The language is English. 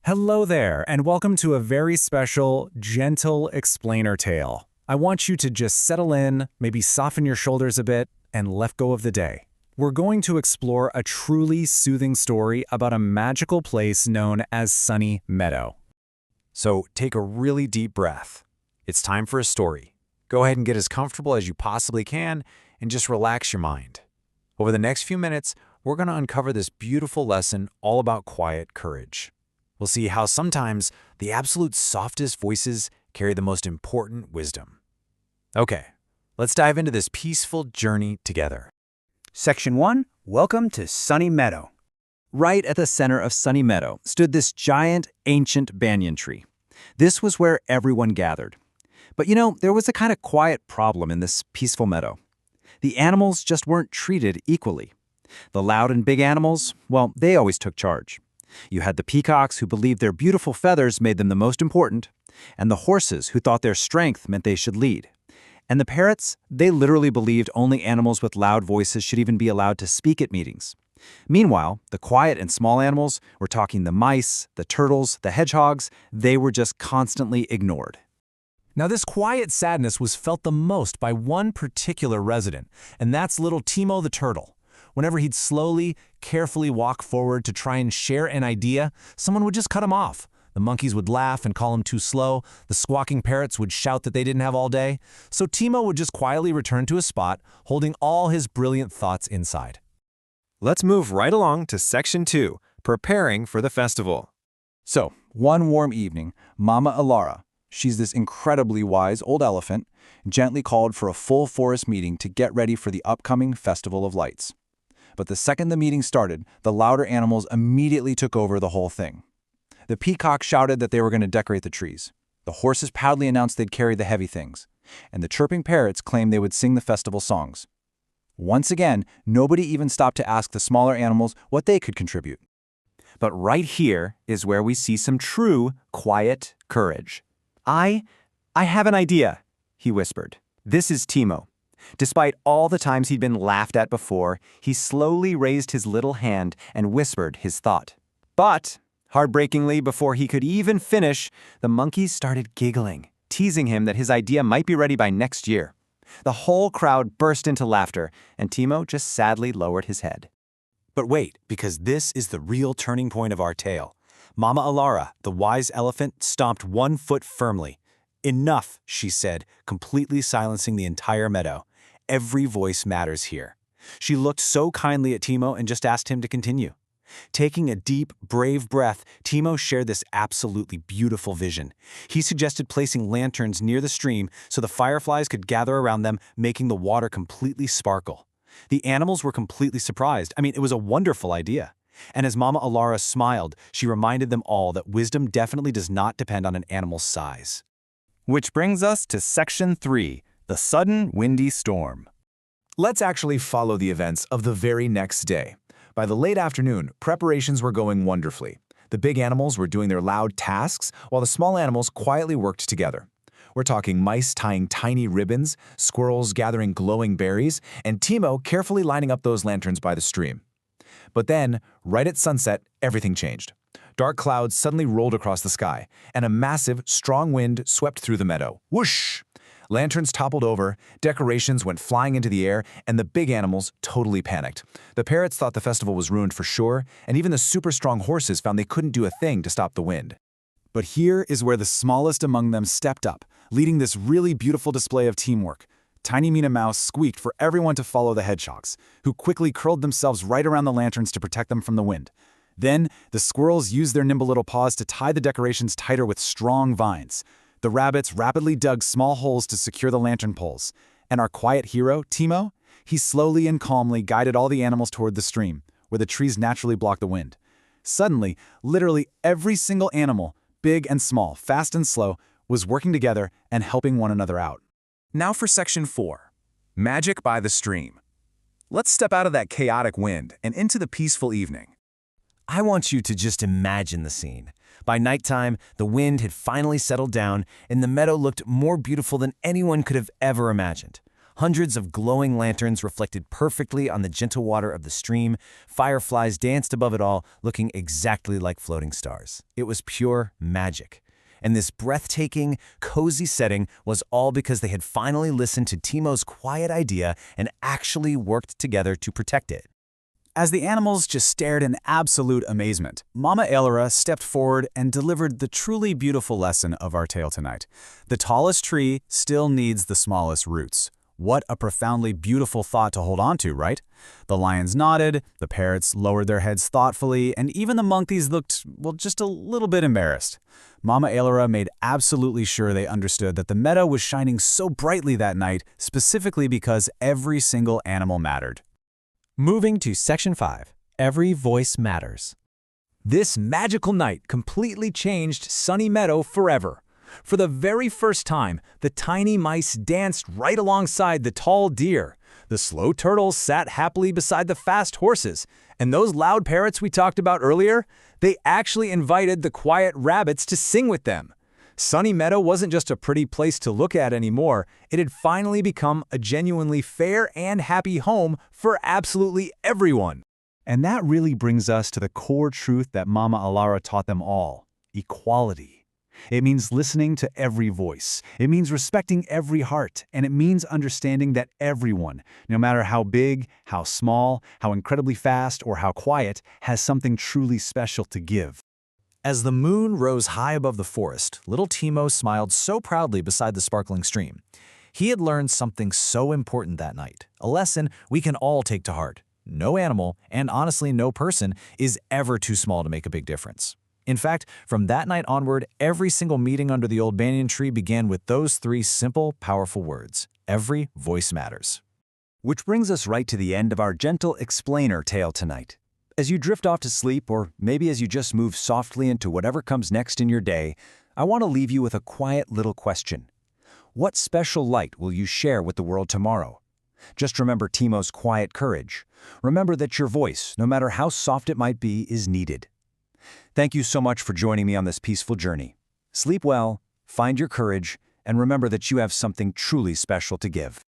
Hello there, and welcome to a very special, gentle explainer tale. I want you to just settle in, maybe soften your shoulders a bit, and let go of the day. We're going to explore a truly soothing story about a magical place known as Sunny Meadow. So take a really deep breath. It's time for a story. Go ahead and get as comfortable as you possibly can and just relax your mind. Over the next few minutes, we're going to uncover this beautiful lesson all about quiet courage. We'll see how sometimes the absolute softest voices carry the most important wisdom. Okay, let's dive into this peaceful journey together. Section 1, Welcome to Sunny Meadow. Right at the center of Sunny Meadow stood this giant, ancient banyan tree. This was where everyone gathered. But there was a kind of quiet problem in this peaceful meadow. The animals just weren't treated equally. The loud and big animals, well, they always took charge. You had the peacocks who believed their beautiful feathers made them the most important, and the horses who thought their strength meant they should lead. And the parrots, they literally believed only animals with loud voices should even be allowed to speak at meetings. Meanwhile, the quiet and small animals, we're talking the mice, the turtles, the hedgehogs, they were just constantly ignored. Now, this quiet sadness was felt the most by one particular resident, and that's little Timo the turtle. Whenever he'd slowly, carefully walk forward to try and share an idea, someone would just cut him off. The monkeys would laugh and call him too slow, the squawking parrots would shout that they didn't have all day, so Timo would just quietly return to his spot, holding all his brilliant thoughts inside. Let's move right along to Section 2, Preparing for the Festival. So, one warm evening, Mama Alara, she's this incredibly wise old elephant, gently called for a full forest meeting to get ready for the upcoming Festival of Lights. But the second the meeting started, the louder animals immediately took over the whole thing. The peacocks shouted that they were going to decorate the trees. The horses proudly announced they'd carry the heavy things. And the chirping parrots claimed they would sing the festival songs. Once again, nobody even stopped to ask the smaller animals what they could contribute. But right here is where we see some true, quiet courage. I have an idea, he whispered. This is Timo. Despite all the times he'd been laughed at before, he slowly raised his little hand and whispered his thought. But, heartbreakingly, before he could even finish, the monkeys started giggling, teasing him that his idea might be ready by next year. The whole crowd burst into laughter, and Timo just sadly lowered his head. But wait, because this is the real turning point of our tale. Mama Alara, the wise elephant, stomped one foot firmly. Enough, she said, completely silencing the entire meadow. Every voice matters here. She looked so kindly at Timo and just asked him to continue. Taking a deep, brave breath, Timo shared this absolutely beautiful vision. He suggested placing lanterns near the stream so the fireflies could gather around them, making the water completely sparkle. The animals were completely surprised. It was a wonderful idea. And as Mama Alara smiled, she reminded them all that wisdom definitely does not depend on an animal's size. Which brings us to Section 3, The Sudden Windy Storm. Let's actually follow the events of the very next day. By the late afternoon, preparations were going wonderfully. The big animals were doing their loud tasks, while the small animals quietly worked together. We're talking mice tying tiny ribbons, squirrels gathering glowing berries, and Timo carefully lining up those lanterns by the stream. But then, right at sunset, everything changed. Dark clouds suddenly rolled across the sky, and a massive, strong wind swept through the meadow. Whoosh! Lanterns toppled over, decorations went flying into the air, and the big animals totally panicked. The parrots thought the festival was ruined for sure, and even the super strong horses found they couldn't do a thing to stop the wind. But here is where the smallest among them stepped up, leading this really beautiful display of teamwork. Tiny Meena Mouse squeaked for everyone to follow the hedgehogs, who quickly curled themselves right around the lanterns to protect them from the wind. Then, the squirrels used their nimble little paws to tie the decorations tighter with strong vines. The rabbits rapidly dug small holes to secure the lantern poles. And our quiet hero, Timo, he slowly and calmly guided all the animals toward the stream, where the trees naturally blocked the wind. Suddenly, literally every single animal, big and small, fast and slow, was working together and helping one another out. Now for Section 4, Magic by the Stream. Let's step out of that chaotic wind and into the peaceful evening. I want you to just imagine the scene. By nighttime, the wind had finally settled down, and the meadow looked more beautiful than anyone could have ever imagined. Hundreds of glowing lanterns reflected perfectly on the gentle water of the stream. Fireflies danced above it all, looking exactly like floating stars. It was pure magic. And this breathtaking, cozy setting was all because they had finally listened to Timo's quiet idea and actually worked together to protect it. As the animals just stared in absolute amazement, Mama Elora stepped forward and delivered the truly beautiful lesson of our tale tonight. The tallest tree still needs the smallest roots. What a profoundly beautiful thought to hold on to, right? The lions nodded, the parrots lowered their heads thoughtfully, and even the monkeys looked, well, just a little bit embarrassed. Mama Elora made absolutely sure they understood that the meadow was shining so brightly that night, specifically because every single animal mattered. Moving to Section 5. Every voice matters. This magical night completely changed Sunny Meadow forever. For the very first time, the tiny mice danced right alongside the tall deer. The slow turtles sat happily beside the fast horses. And those loud parrots we talked about earlier, they actually invited the quiet rabbits to sing with them. Sunny Meadow wasn't just a pretty place to look at anymore. It had finally become a genuinely fair and happy home for absolutely everyone. And that really brings us to the core truth that Mama Elora taught them all: equality. It means listening to every voice. It means respecting every heart. And it means understanding that everyone, no matter how big, how small, how incredibly fast, or how quiet, has something truly special to give. As the moon rose high above the forest, little Timo smiled so proudly beside the sparkling stream. He had learned something so important that night, a lesson we can all take to heart. No animal, and honestly no person, is ever too small to make a big difference. In fact, from that night onward, every single meeting under the old banyan tree began with those three simple, powerful words: every voice matters. Which brings us right to the end of our gentle explainer tale tonight. As you drift off to sleep, or maybe as you just move softly into whatever comes next in your day, I want to leave you with a quiet little question. What special light will you share with the world tomorrow? Just remember Timo's quiet courage. Remember that your voice, no matter how soft it might be, is needed. Thank you so much for joining me on this peaceful journey. Sleep well, find your courage, and remember that you have something truly special to give.